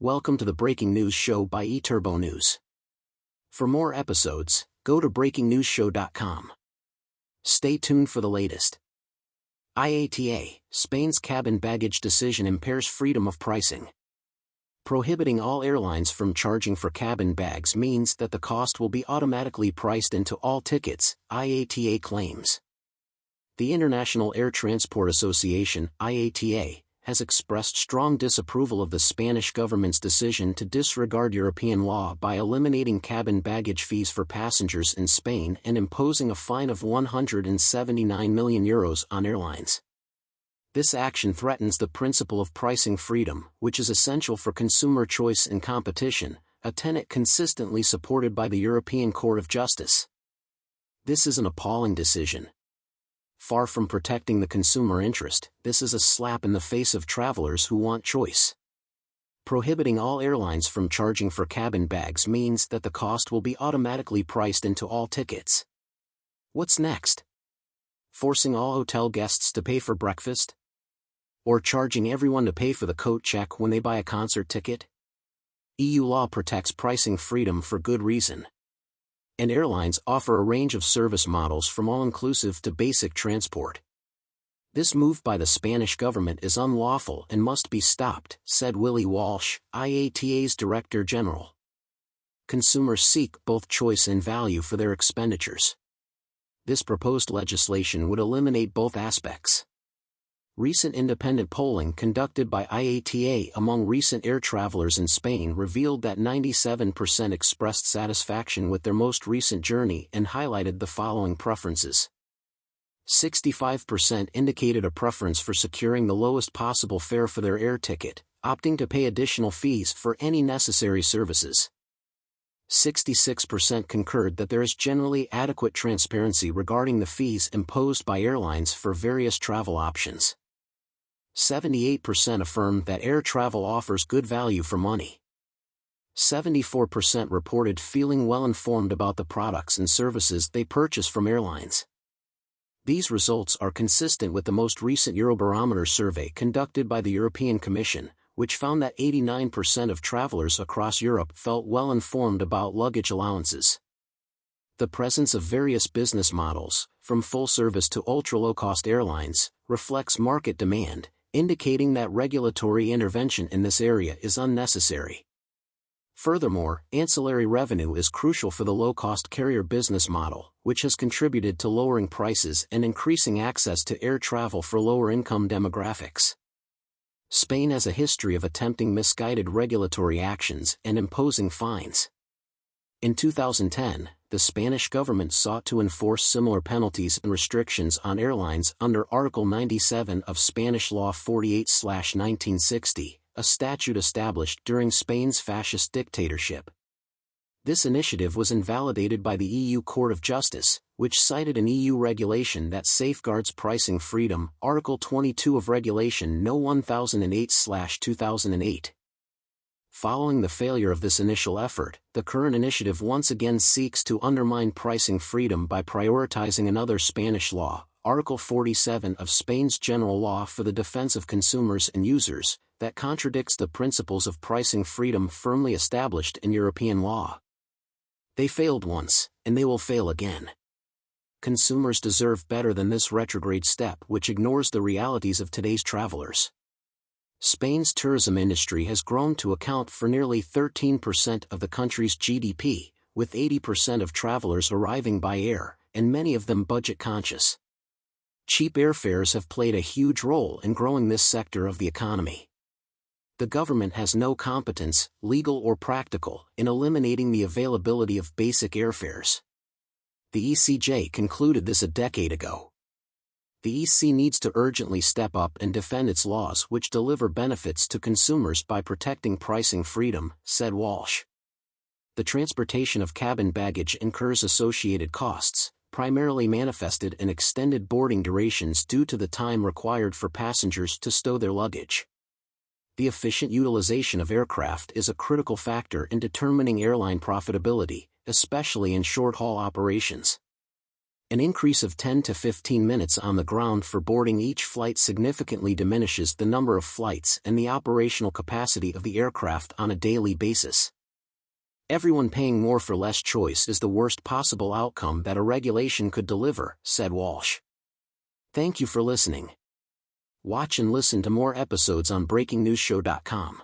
Welcome to the Breaking News Show by eTurbo News. For more episodes, go to breakingnewsshow.com. Stay tuned for the latest. IATA, Spain's cabin baggage decision impairs freedom of pricing. Prohibiting all airlines from charging for cabin bags means that the cost will be automatically priced into all tickets, IATA claims. The International Air Transport Association, IATA, has expressed strong disapproval of the Spanish government's decision to disregard European law by eliminating cabin baggage fees for passengers in Spain and imposing a fine of €179 million on airlines. This action threatens the principle of pricing freedom, which is essential for consumer choice and competition, a tenet consistently supported by the European Court of Justice. This is an appalling decision. Far from protecting the consumer interest, this is a slap in the face of travelers who want choice. Prohibiting all airlines from charging for cabin bags means that the cost will be automatically priced into all tickets. What's next? Forcing all hotel guests to pay for breakfast? Or charging everyone to pay for the coat check when they buy a concert ticket? EU law protects pricing freedom for good reason. And airlines offer a range of service models from all-inclusive to basic transport. This move by the Spanish government is unlawful and must be stopped, said Willie Walsh, IATA's Director General. Consumers seek both choice and value for their expenditures. This proposed legislation would eliminate both aspects. Recent independent polling conducted by IATA among recent air travelers in Spain revealed that 97% expressed satisfaction with their most recent journey and highlighted the following preferences. 65% indicated a preference for securing the lowest possible fare for their air ticket, opting to pay additional fees for any necessary services. 66% concurred that there is generally adequate transparency regarding the fees imposed by airlines for various travel options. 78% affirmed that air travel offers good value for money. 74% reported feeling well informed about the products and services they purchase from airlines. These results are consistent with the most recent Eurobarometer survey conducted by the European Commission, which found that 89% of travelers across Europe felt well informed about luggage allowances. The presence of various business models, from full-service to ultra-low-cost airlines, reflects market demand, indicating that regulatory intervention in this area is unnecessary. Furthermore, ancillary revenue is crucial for the low-cost carrier business model, which has contributed to lowering prices and increasing access to air travel for lower-income demographics. Spain has a history of attempting misguided regulatory actions and imposing fines. In 2010, the Spanish government sought to enforce similar penalties and restrictions on airlines under Article 97 of Spanish Law 48/1960, a statute established during Spain's fascist dictatorship. This initiative was invalidated by the EU Court of Justice, which cited an EU regulation that safeguards pricing freedom, Article 22 of Regulation No. 1008/2008. Following the failure of this initial effort, the current initiative once again seeks to undermine pricing freedom by prioritizing another Spanish law, Article 47 of Spain's General Law for the Defense of Consumers and Users, that contradicts the principles of pricing freedom firmly established in European law. They failed once, and they will fail again. Consumers deserve better than this retrograde step which ignores the realities of today's travelers. Spain's tourism industry has grown to account for nearly 13% of the country's GDP, with 80% of travelers arriving by air, and many of them budget-conscious. Cheap airfares have played a huge role in growing this sector of the economy. The government has no competence, legal or practical, in eliminating the availability of basic airfares. The ECJ concluded this a decade ago. The EC needs to urgently step up and defend its laws which deliver benefits to consumers by protecting pricing freedom, said Walsh. The transportation of cabin baggage incurs associated costs, primarily manifested in extended boarding durations due to the time required for passengers to stow their luggage. The efficient utilization of aircraft is a critical factor in determining airline profitability, especially in short-haul operations. An increase of 10 to 15 minutes on the ground for boarding each flight significantly diminishes the number of flights and the operational capacity of the aircraft on a daily basis. Everyone paying more for less choice is the worst possible outcome that a regulation could deliver, said Walsh. Thank you for listening. Watch and listen to more episodes on BreakingNewsShow.com.